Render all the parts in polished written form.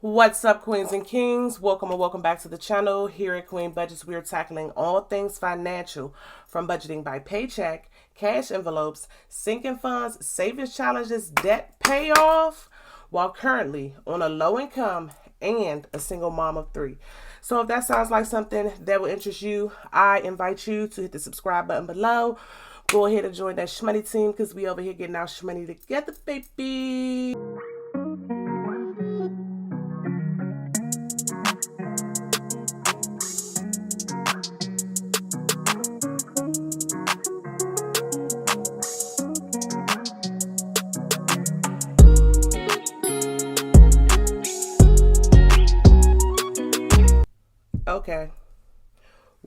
What's up, queens and kings? Welcome and welcome back to the channel. Here at Queen Budgets, we are tackling all things financial, from budgeting by paycheck, cash envelopes, sinking funds, savings challenges, debt payoff, while currently on a low income and a single mom of 3. So if that sounds like something that will interest you, I invite you to hit the subscribe button below. Go ahead and join that shmoney team, because we over here getting our shmoney together, baby. Okay.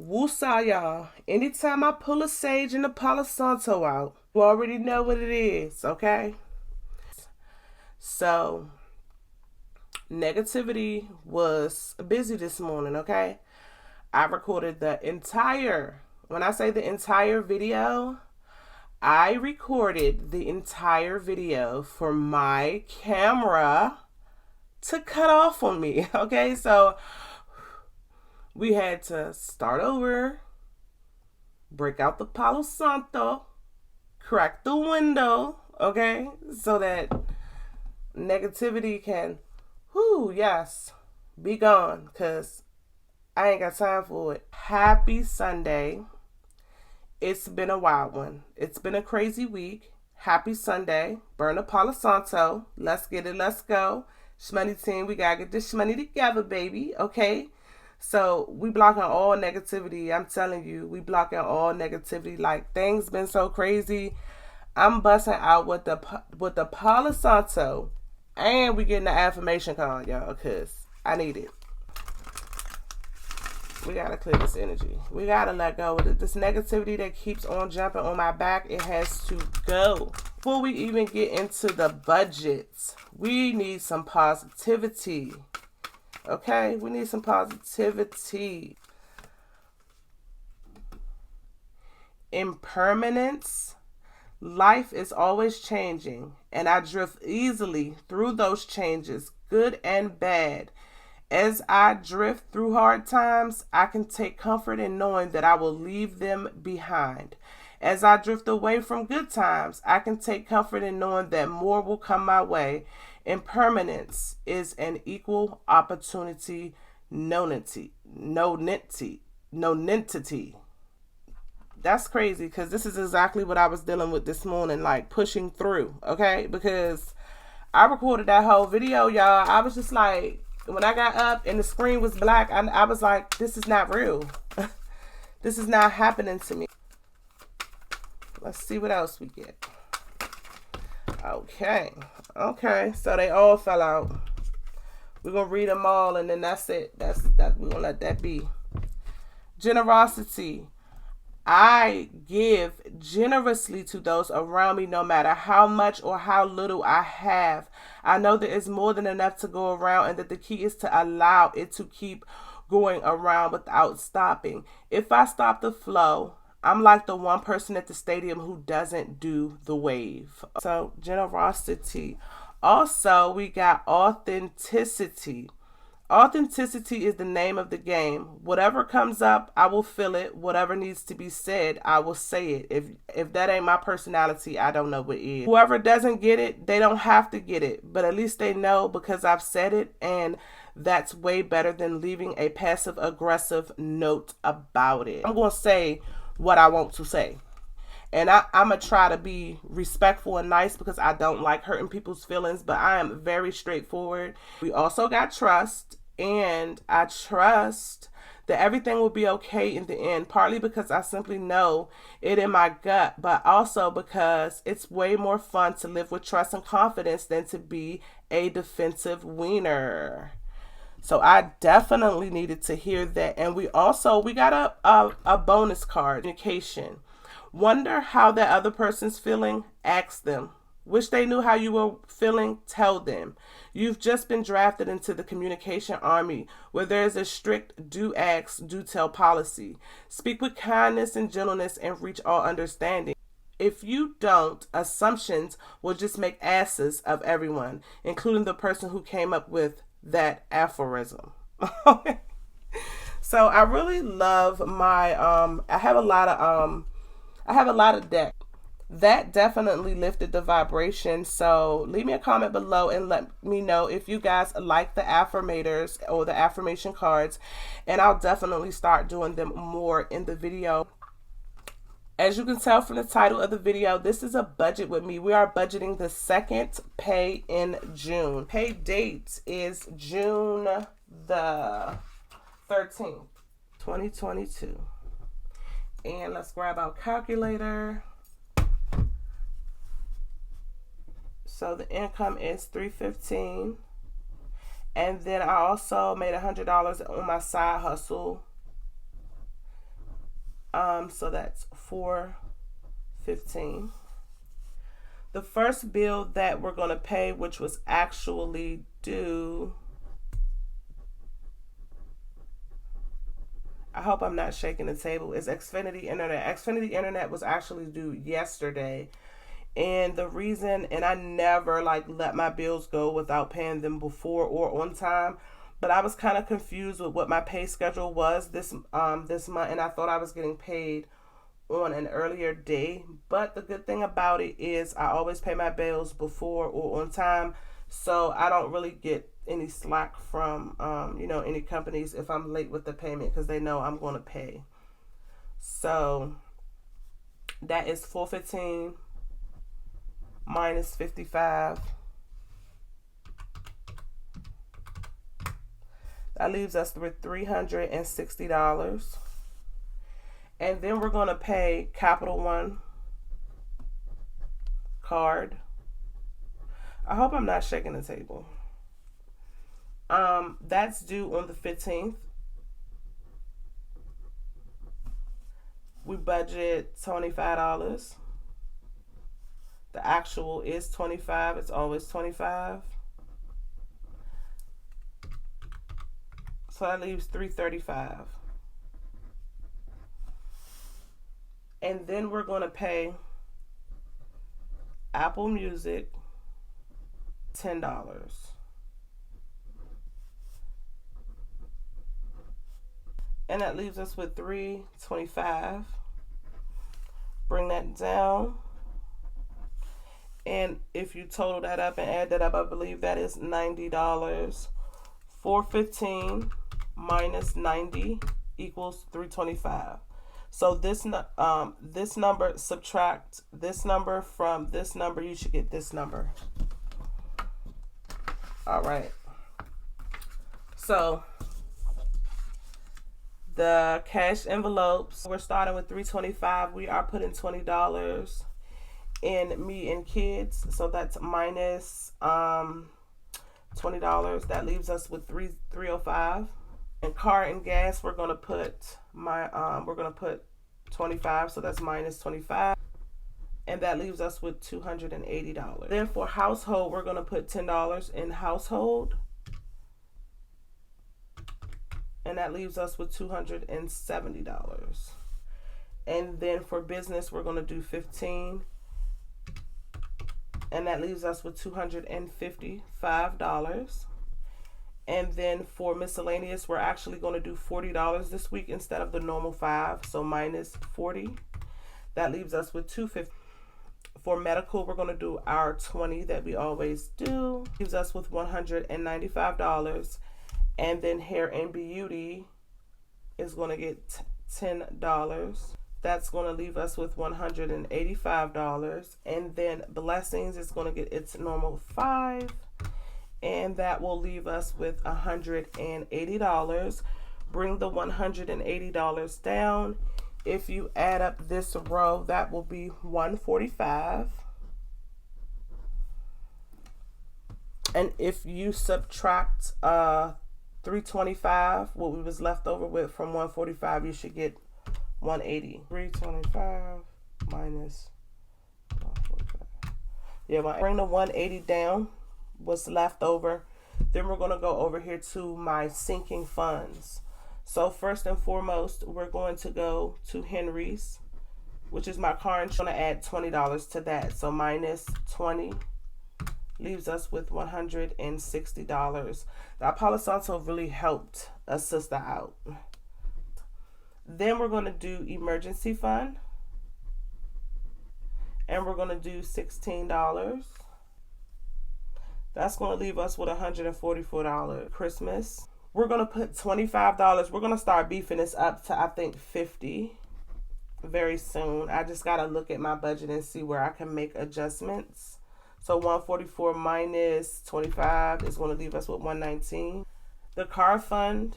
Woosah, y'all. Anytime I pull a sage and a Palo Santo out, you already know what it is, okay? So, negativity was busy this morning, okay? I recorded the entire, when I say the entire video, I recorded the entire video for my camera to cut off on me, okay? So, we had to start over, break out the Palo Santo, crack the window, okay? So that negativity can, be gone, because I ain't got time for it. Happy Sunday. It's been a wild one. It's been a crazy week. Happy Sunday. Burn a Palo Santo. Let's get it. Let's go. Shmoney team, we got to get this shmoney together, baby, okay? So we blocking all negativity. I'm telling you, we blocking all negativity. Like, things been so crazy. I'm busting out with the Palo Santo, and we getting the affirmation card, y'all, because I need it. We gotta clear this energy. We gotta let go of it. This negativity that keeps on jumping on my back, it has to go. Before we even get into the budgets, we need some positivity. Okay, we need some positivity. Impermanence. Life is always changing, and I drift easily through those changes, good and bad. As I drift through hard times, I can take comfort in knowing that I will leave them behind. As I drift away from good times, I can take comfort in knowing that more will come my way. Impermanence is an equal opportunity nonentity. That's crazy, because this is exactly what I was dealing with this morning, like pushing through, okay? Because I recorded that whole video, y'all. I was just like, when I got up and the screen was black, I was like, this is not real. This is not happening to me. Let's see what else we get. Okay, so they all fell out. We're gonna read them all, and then that's it. That's we're gonna let that be. Generosity. I give generously to those around me, no matter how much or how little I have. I know there is more than enough to go around, and that the key is to allow it to keep going around without stopping. If I stop the flow, I'm like the one person at the stadium who doesn't do the wave. So, generosity. Also, we got authenticity. Authenticity is the name of the game. Whatever comes up, I will feel it. Whatever needs to be said, I will say it. If that ain't my personality, I don't know what is. Whoever doesn't get it, they don't have to get it. But at least they know, because I've said it, and that's way better than leaving a passive-aggressive note about it. I'm going to say what I want to say. And I'm going to try to be respectful and nice, because I don't like hurting people's feelings, but I am very straightforward. We also got trust, and I trust that everything will be okay in the end, partly because I simply know it in my gut, but also because it's way more fun to live with trust and confidence than to be a defensive wiener. So I definitely needed to hear that. And we got a bonus card. Communication. Wonder how that other person's feeling? Ask them. Wish they knew how you were feeling? Tell them. You've just been drafted into the communication army, where there is a strict do ask, do tell policy. Speak with kindness and gentleness, and reach all understanding. If you don't, assumptions will just make asses of everyone, including the person who came up with that aphorism. So I really love my I have a lot of deck. That definitely lifted the vibration. So leave me a comment below and let me know if you guys like the affirmators or the affirmation cards, and I'll definitely start doing them more in the video. As you can tell from the title of the video, this is a budget with me. We are budgeting the second pay in June. Pay date is June the 13th, 2022. And let's grab our calculator. So the income is $315. And then I also made $100 on my side hustle. So that's $415. The first bill that we're going to pay, which was actually due, I hope I'm not shaking the table, is Xfinity Internet. Xfinity Internet was actually due yesterday. And the reason, and I never let my bills go without paying them before or on time, but I was kind of confused with what my pay schedule was this month, and I thought I was getting paid on an earlier day. But the good thing about it is I always pay my bills before or on time, so I don't really get any slack from any companies if I'm late with the payment, because they know I'm going to pay. So that is $415 minus $55. That leaves us with $360. And then we're going to pay Capital One card. I hope I'm not shaking the table. That's due on the 15th. We budget $25. The actual is $25. It's always $25. So that leaves $335. And then we're going to pay Apple Music $10. And that leaves us with $325. Bring that down. And if you total that up and add that up, I believe that is $90. $415 minus 90 equals $325. So this number, subtract this number from this number, you should get this number. All right. So the cash envelopes, we're starting with $325. We are putting $20 in me and kids, so that's minus $20. That leaves us with $305. And car and gas, we're gonna put $25, so that's minus $25, and that leaves us with $280. Then for household, we're gonna put $10 in household, and that leaves us with $270. And then for business, we're gonna do $15, and that leaves us with $255. And then for miscellaneous, we're actually going to do $40 this week instead of the normal $5, so minus 40. That leaves us with $250. For medical, we're going to do our 20 that we always do. Leaves us with $195. And then hair and beauty is going to get $10. That's going to leave us with $185. And then blessings is going to get its normal $5. And that will leave us with $180. Bring the $180 down. If you add up this row, that will be $145. And if you subtract $325, what we was left over with from $145, you should get $180. $325 minus $145. Yeah, bring the $180 down. What's left over. Then we're going to go over here to my sinking funds. So first and foremost, we're going to go to Henry's, which is my car insurance. I'm going to add $20 to that. So minus 20. leaves us with $160. That Palo Santo really helped a sister out. Then we're going to do emergency fund. And we're going to do $16. That's going to leave us with $144. Christmas. We're going to put $25. We're going to start beefing this up to, I think, $50 very soon. I just got to look at my budget and see where I can make adjustments. So 144 minus 25 is going to leave us with 119. The car fund.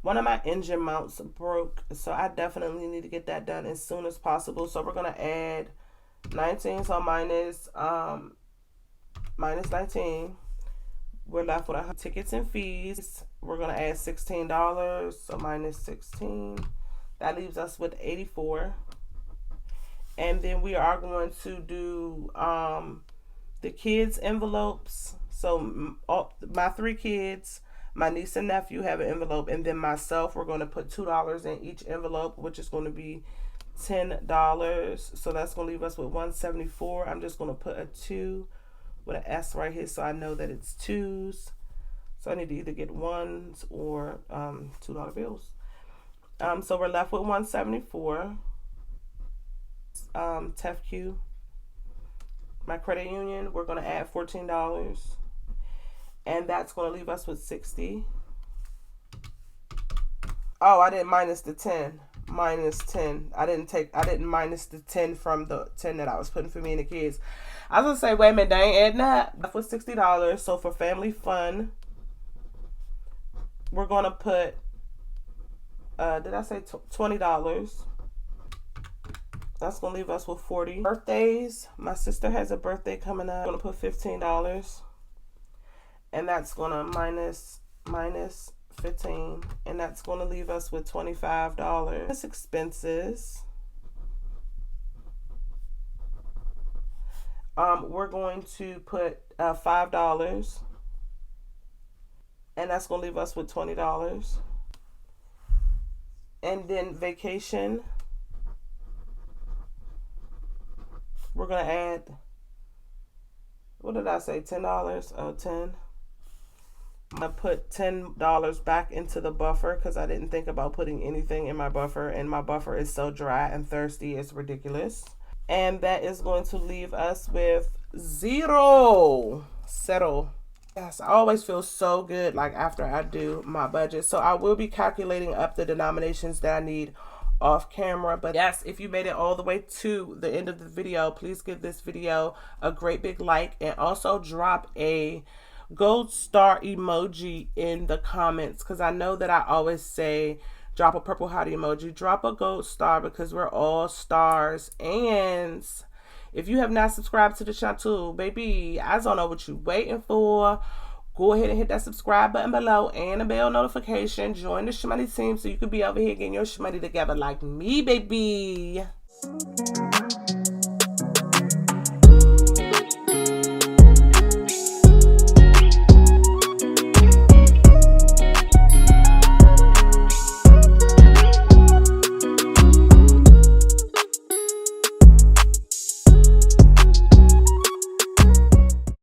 One of my engine mounts broke, so I definitely need to get that done as soon as possible. So we're going to add 19, so minus 19. We're left with tickets and fees. We're going to add $16, so minus 16. That leaves us with 84. And then we are going to do the kids' envelopes. So my 3 kids, my niece and nephew have an envelope, and then myself, we're going to put $2 in each envelope, which is going to be $10. So that's going to leave us with $174. I'm just going to put a 2 with an S right here so I know that it's 2s. So I need to either get 1s or $2 bills. So we're left with $174. TEFQ, my credit union, we're going to add $14. And that's going to leave us with $60. Oh, I didn't minus the 10. Minus 10. I didn't minus the 10 from the 10 that I was putting for me and the kids. I was going to say, wait a minute, they ain't adding up. That was $60. So for family fun, we're going to put, did I say $20? That's going to leave us with $40. Birthdays. My sister has a birthday coming up. I'm going to put $15. And that's going to minus 15, and that's going to leave us with $25. This expenses. We're going to put $5, and that's going to leave us with $20. And then vacation, we're going to add, what did I say, $10? Oh, 10. I'm going to put $10 back into the buffer because I didn't think about putting anything in my buffer, and my buffer is so dry and thirsty, it's ridiculous. And that is going to leave us with $0. Settle. Yes, I always feel so good like after I do my budget. So I will be calculating up the denominations that I need off camera. But yes, if you made it all the way to the end of the video, please give this video a great big like, and also drop a gold star emoji in the comments, because I know that I always say drop a purple heart emoji. Drop a gold star because we're all stars. And if you have not subscribed to the channel, baby, I don't know what you're waiting for. Go ahead and hit that subscribe button below and the bell notification. Join the shmoney team so you can be over here getting your shmoney together like me, baby.